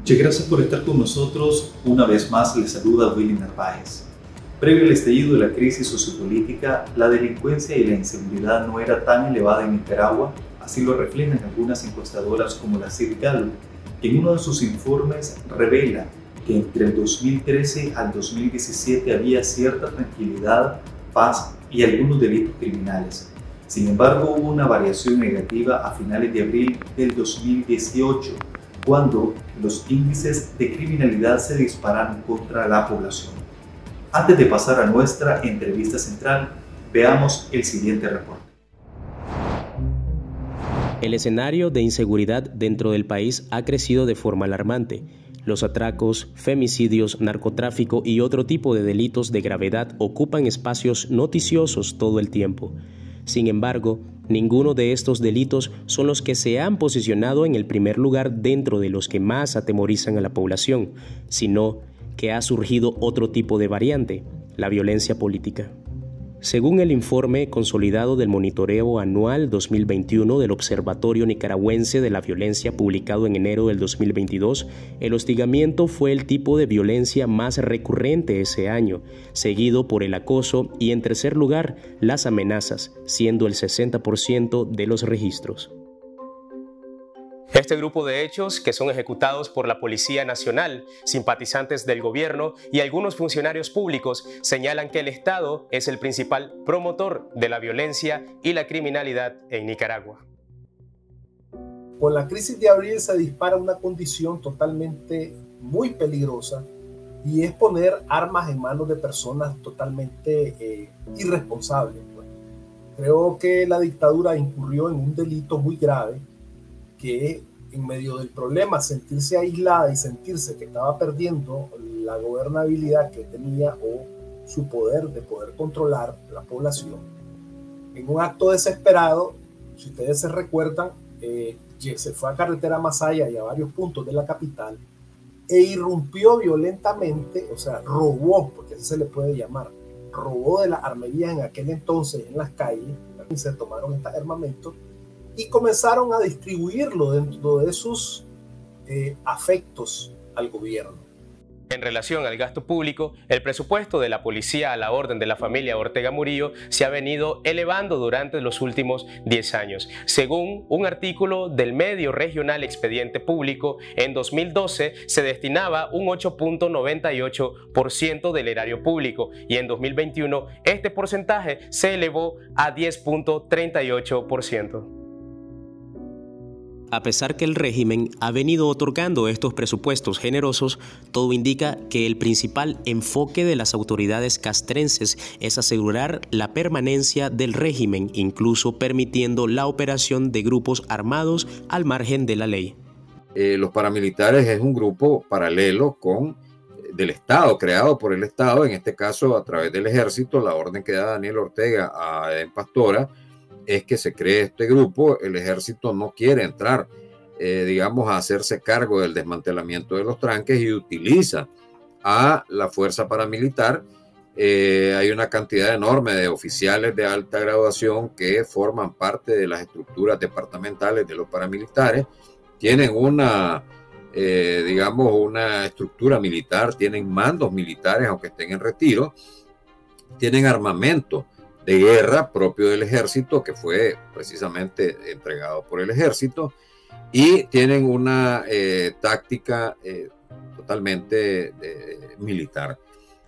Muchas gracias por estar con nosotros. Una vez más les saluda Willy Narváez. Previo al estallido de la crisis sociopolítica, la delincuencia y la inseguridad no era tan elevada en Nicaragua, así lo reflejan algunas encuestadoras como la CIVGALO, que en uno de sus informes revela que entre el 2013 al 2017 había cierta tranquilidad, paz y algunos delitos criminales. Sin embargo, hubo una variación negativa a finales de abril del 2018, cuando los índices de criminalidad se dispararon contra la población. Antes de pasar a nuestra entrevista central, veamos el siguiente reporte. El escenario de inseguridad dentro del país ha crecido de forma alarmante. Los atracos, femicidios, narcotráfico y otro tipo de delitos de gravedad ocupan espacios noticiosos todo el tiempo. Sin embargo, ninguno de estos delitos son los que se han posicionado en el primer lugar dentro de los que más atemorizan a la población, sino que ha surgido otro tipo de variante, la violencia política. Según el informe consolidado del Monitoreo Anual 2021 del Observatorio Nicaragüense de la Violencia publicado en enero del 2022, el hostigamiento fue el tipo de violencia más recurrente ese año, seguido por el acoso y en tercer lugar las amenazas, siendo el 60% de los registros. Este grupo de hechos, que son ejecutados por la Policía Nacional, simpatizantes del gobierno y algunos funcionarios públicos, señalan que el Estado es el principal promotor de la violencia y la criminalidad en Nicaragua. Con la crisis de abril se dispara una condición totalmente muy peligrosa y es poner armas en manos de personas totalmente irresponsables. Creo que la dictadura incurrió en un delito muy grave, que en medio del problema sentirse aislada y sentirse que estaba perdiendo la gobernabilidad que tenía o su poder de poder controlar la población, en un acto desesperado, si ustedes se recuerdan, se fue a carretera Masaya y a varios puntos de la capital e irrumpió violentamente, o sea, robó, porque así se le puede llamar, robó de las armerías en aquel entonces en las calles, y se tomaron estos armamentos y comenzaron a distribuirlo dentro de sus afectos al gobierno. En relación al gasto público, el presupuesto de la policía a la orden de la familia Ortega Murillo se ha venido elevando durante los últimos 10 años. Según un artículo del medio regional Expediente Público, en 2012 se destinaba un 8.98% del erario público y en 2021 este porcentaje se elevó a 10.38%. A pesar que el régimen ha venido otorgando estos presupuestos generosos, todo indica que el principal enfoque de las autoridades castrenses es asegurar la permanencia del régimen, incluso permitiendo la operación de grupos armados al margen de la ley. Los paramilitares es un grupo paralelo del Estado, creado por el Estado, en este caso a través del Ejército, la orden que da Daniel Ortega a Edén Pastora, es que se cree este grupo. El Ejército no quiere entrar, digamos, a hacerse cargo del desmantelamiento de los tranques y utiliza a la fuerza paramilitar. Hay una cantidad enorme de oficiales de alta graduación que forman parte de las estructuras departamentales de los paramilitares. Tienen digamos, una estructura militar, tienen mandos militares, aunque estén en retiro, tienen armamento de guerra propio del ejército, que fue precisamente entregado por el ejército, y tienen una táctica totalmente militar.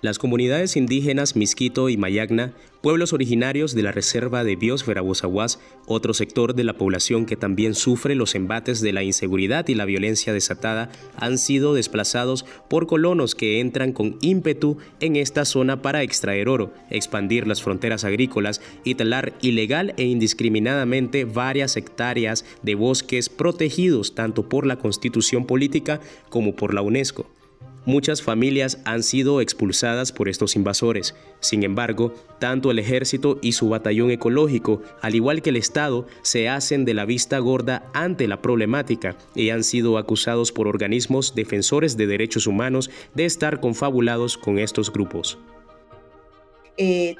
Las comunidades indígenas Miskito y Mayagna, pueblos originarios de la Reserva de Biosfera Bozaguas, otro sector de la población que también sufre los embates de la inseguridad y la violencia desatada, han sido desplazados por colonos que entran con ímpetu en esta zona para extraer oro, expandir las fronteras agrícolas y talar ilegal e indiscriminadamente varias hectáreas de bosques protegidos tanto por la Constitución Política como por la UNESCO. Muchas familias han sido expulsadas por estos invasores. Sin embargo, tanto el ejército y su batallón ecológico, al igual que el Estado, se hacen de la vista gorda ante la problemática y han sido acusados por organismos defensores de derechos humanos de estar confabulados con estos grupos.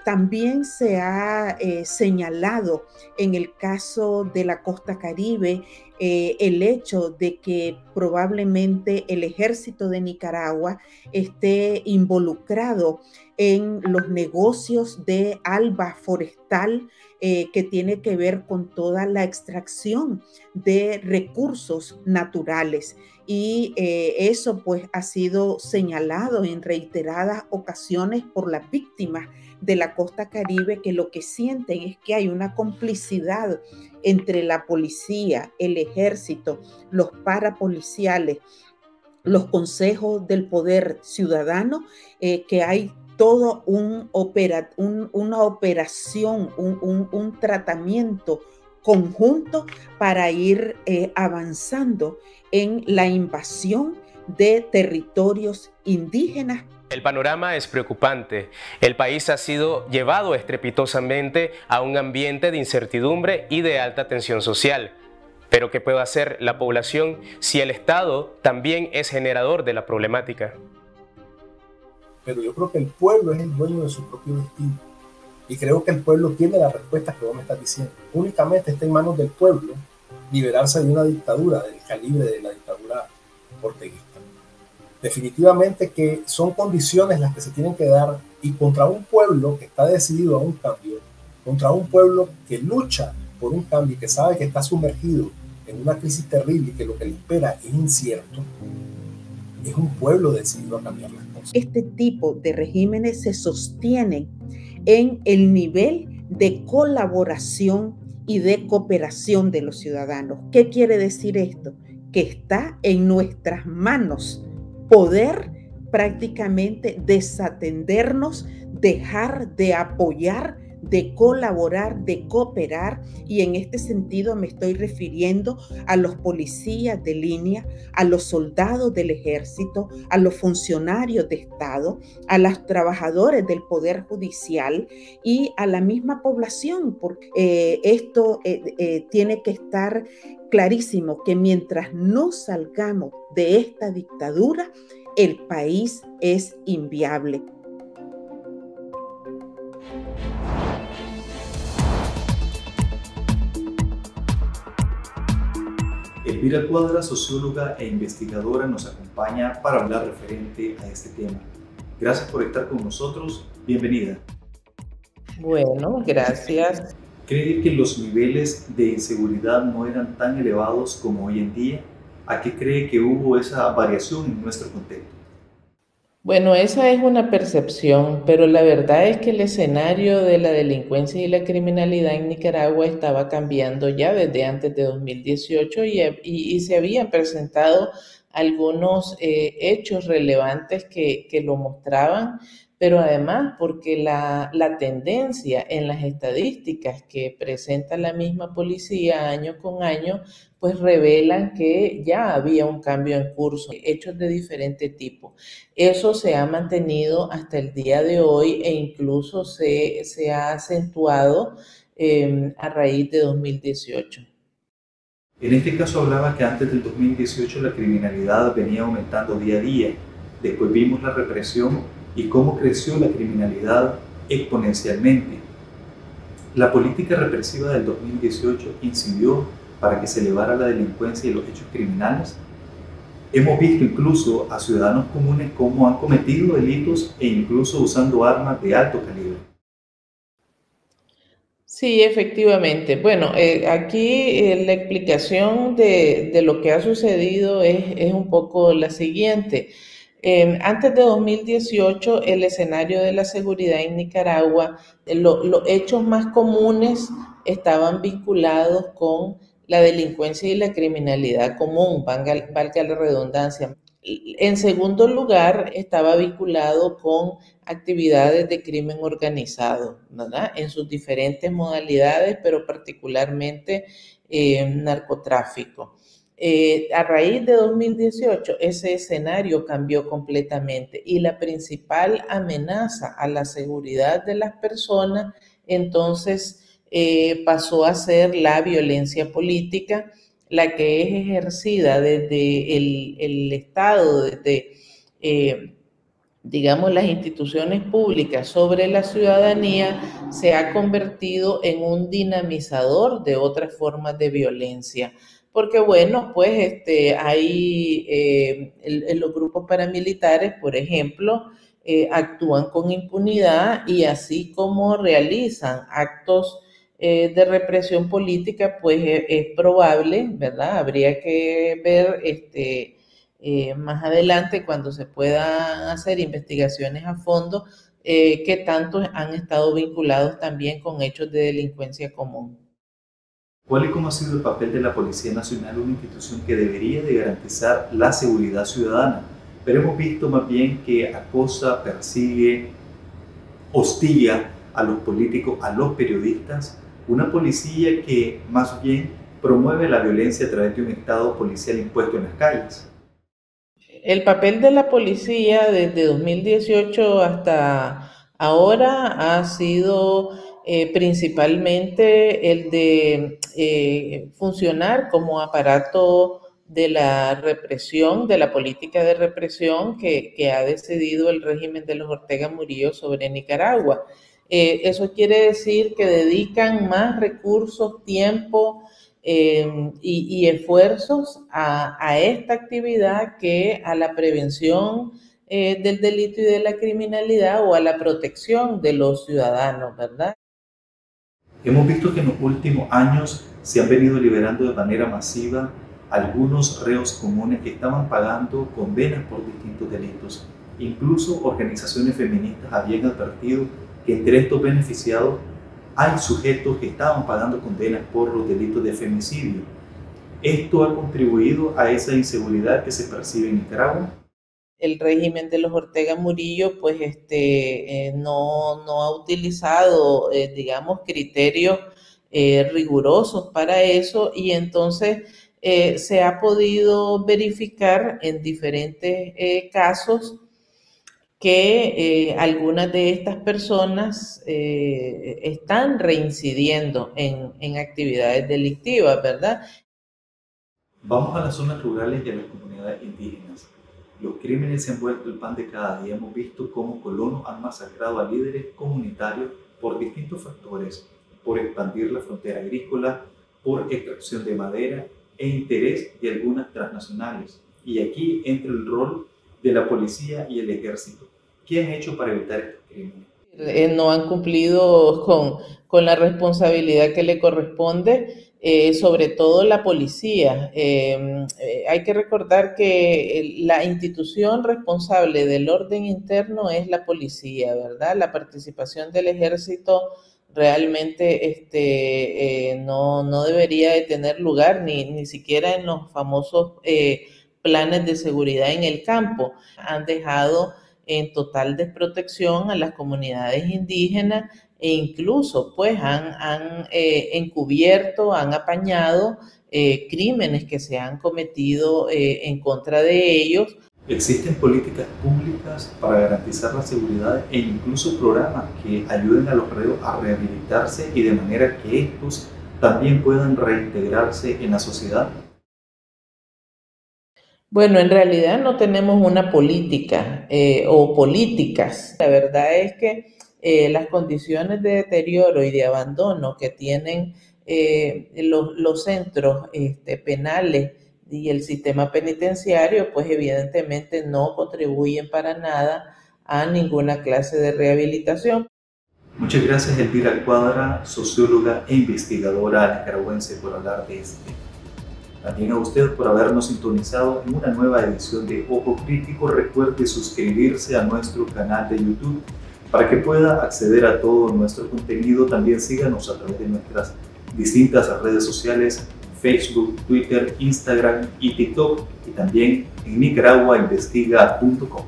También se ha señalado en el caso de la costa Caribe el hecho de que probablemente el ejército de Nicaragua esté involucrado en los negocios de alba forestal que tiene que ver con toda la extracción de recursos naturales. Y eso pues ha sido señalado en reiteradas ocasiones por las víctimas de la costa Caribe, que lo que sienten es que hay una complicidad entre la policía, el ejército, los parapoliciales, los consejos del poder ciudadano, que hay todo una operación, un tratamiento conjunto para ir avanzando en la invasión de territorios indígenas. El panorama es preocupante. El país ha sido llevado estrepitosamente a un ambiente de incertidumbre y de alta tensión social. Pero ¿qué puede hacer la población si el Estado también es generador de la problemática? Pero yo creo que el pueblo es el dueño de su propio destino. Y creo que el pueblo tiene las respuestas que vos me estás diciendo. Únicamente está en manos del pueblo liberarse de una dictadura del calibre de la dictadura orteguista. Definitivamente que son condiciones las que se tienen que dar, y contra un pueblo que está decidido a un cambio, contra un pueblo que lucha por un cambio y que sabe que está sumergido en una crisis terrible y que lo que le espera es incierto, es un pueblo decidido a cambiar las cosas. Este tipo de regímenes se sostienen en el nivel de colaboración y de cooperación de los ciudadanos. ¿Qué quiere decir esto? Que está en nuestras manos poder prácticamente desatendernos, dejar de apoyar, de colaborar, de cooperar, y en este sentido me estoy refiriendo a los policías de línea, a los soldados del ejército, a los funcionarios de Estado, a los trabajadores del Poder Judicial y a la misma población, porque esto tiene que estar clarísimo, que mientras no salgamos de esta dictadura, el país es inviable. Elvira Cuadra, socióloga e investigadora, nos acompaña para hablar referente a este tema. Gracias por estar con nosotros. Bienvenida. Bueno, gracias. ¿Cree que los niveles de inseguridad no eran tan elevados como hoy en día? ¿A qué cree que hubo esa variación en nuestro contexto? Bueno, esa es una percepción, pero la verdad es que el escenario de la delincuencia y la criminalidad en Nicaragua estaba cambiando ya desde antes de 2018 y se habían presentado algunos hechos relevantes que lo mostraban, pero además porque la tendencia en las estadísticas que presenta la misma policía año con año, pues revelan que ya había un cambio en curso, hechos de diferente tipo. Eso se ha mantenido hasta el día de hoy e incluso se ha acentuado a raíz de 2018. En este caso hablaba que antes del 2018 la criminalidad venía aumentando día a día. Después vimos la represión y cómo creció la criminalidad exponencialmente. La política represiva del 2018 incidió para que se elevara la delincuencia y los hechos criminales. Hemos visto incluso a ciudadanos comunes cómo han cometido delitos e incluso usando armas de alto calibre. Sí, efectivamente. Bueno, aquí la explicación de lo que ha sucedido es un poco la siguiente. Antes de 2018, el escenario de la seguridad en Nicaragua, los hechos más comunes estaban vinculados con la delincuencia y la criminalidad común, valga la redundancia. En segundo lugar, estaba vinculado con actividades de crimen organizado, ¿verdad? En sus diferentes modalidades, pero particularmente narcotráfico. A raíz de 2018, ese escenario cambió completamente y la principal amenaza a la seguridad de las personas, entonces, pasó a ser la violencia política, la que es ejercida desde el Estado, desde digamos, las instituciones públicas sobre la ciudadanía se ha convertido en un dinamizador de otras formas de violencia. Porque bueno, pues hay los grupos paramilitares, por ejemplo, actúan con impunidad y así como realizan actos de represión política, pues es probable, ¿verdad? Habría que ver más adelante, cuando se puedan hacer investigaciones a fondo, que tantos han estado vinculados también con hechos de delincuencia común. ¿Cuál y cómo ha sido el papel de la Policía Nacional, una institución que debería de garantizar la seguridad ciudadana? Pero hemos visto más bien que acosa, persigue, hostiga a los políticos, a los periodistas, una policía que más bien promueve la violencia a través de un Estado policial impuesto en las calles. El papel de la policía desde 2018 hasta ahora ha sido principalmente el de funcionar como aparato de la represión, de la política de represión que ha decidido el régimen de los Ortega Murillo sobre Nicaragua. Eso quiere decir que dedican más recursos, tiempo y esfuerzos a esta actividad que a la prevención del delito y de la criminalidad o a la protección de los ciudadanos, ¿verdad? Hemos visto que en los últimos años se han venido liberando de manera masiva algunos reos comunes que estaban pagando condenas por distintos delitos. Incluso organizaciones feministas habían advertido que entre estos beneficiados hay sujetos que estaban pagando condenas por los delitos de femicidio. ¿Esto ha contribuido a esa inseguridad que se percibe en Nicaragua? El régimen de los Ortega Murillo pues no ha utilizado digamos criterios rigurosos para eso, y entonces se ha podido verificar en diferentes casos que algunas de estas personas están reincidiendo en actividades delictivas, ¿verdad? Vamos a las zonas rurales y a las comunidades indígenas. Los crímenes se han vuelto el pan de cada día. Hemos visto cómo colonos han masacrado a líderes comunitarios por distintos factores, por expandir la frontera agrícola, por extracción de madera e interés de algunas transnacionales. Y aquí entra el rol de la policía y el ejército. ¿Qué han hecho para evitar estos crímenes? No han cumplido con la responsabilidad que le corresponde, sobre todo la policía. Hay que recordar que la institución responsable del orden interno es la policía, ¿verdad? La participación del ejército realmente no debería de tener lugar, ni siquiera en los famosos planes de seguridad en el campo. Han dejado en total desprotección a las comunidades indígenas e incluso pues han encubierto, han apañado crímenes que se han cometido en contra de ellos. Existen políticas públicas para garantizar la seguridad e incluso programas que ayuden a los reos a rehabilitarse y de manera que estos también puedan reintegrarse en la sociedad. Bueno, en realidad no tenemos una política o políticas. La verdad es que las condiciones de deterioro y de abandono que tienen los centros penales y el sistema penitenciario, pues evidentemente no contribuyen para nada a ninguna clase de rehabilitación. Muchas gracias, Elvira Cuadra, socióloga e investigadora nicaragüense, por hablar de este tema. También a usted por habernos sintonizado en una nueva edición de Ojo Crítico. Recuerde suscribirse a nuestro canal de YouTube para que pueda acceder a todo nuestro contenido. También síganos a través de nuestras distintas redes sociales: Facebook, Twitter, Instagram y TikTok, y también en nicaraguainvestiga.com.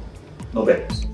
Nos vemos.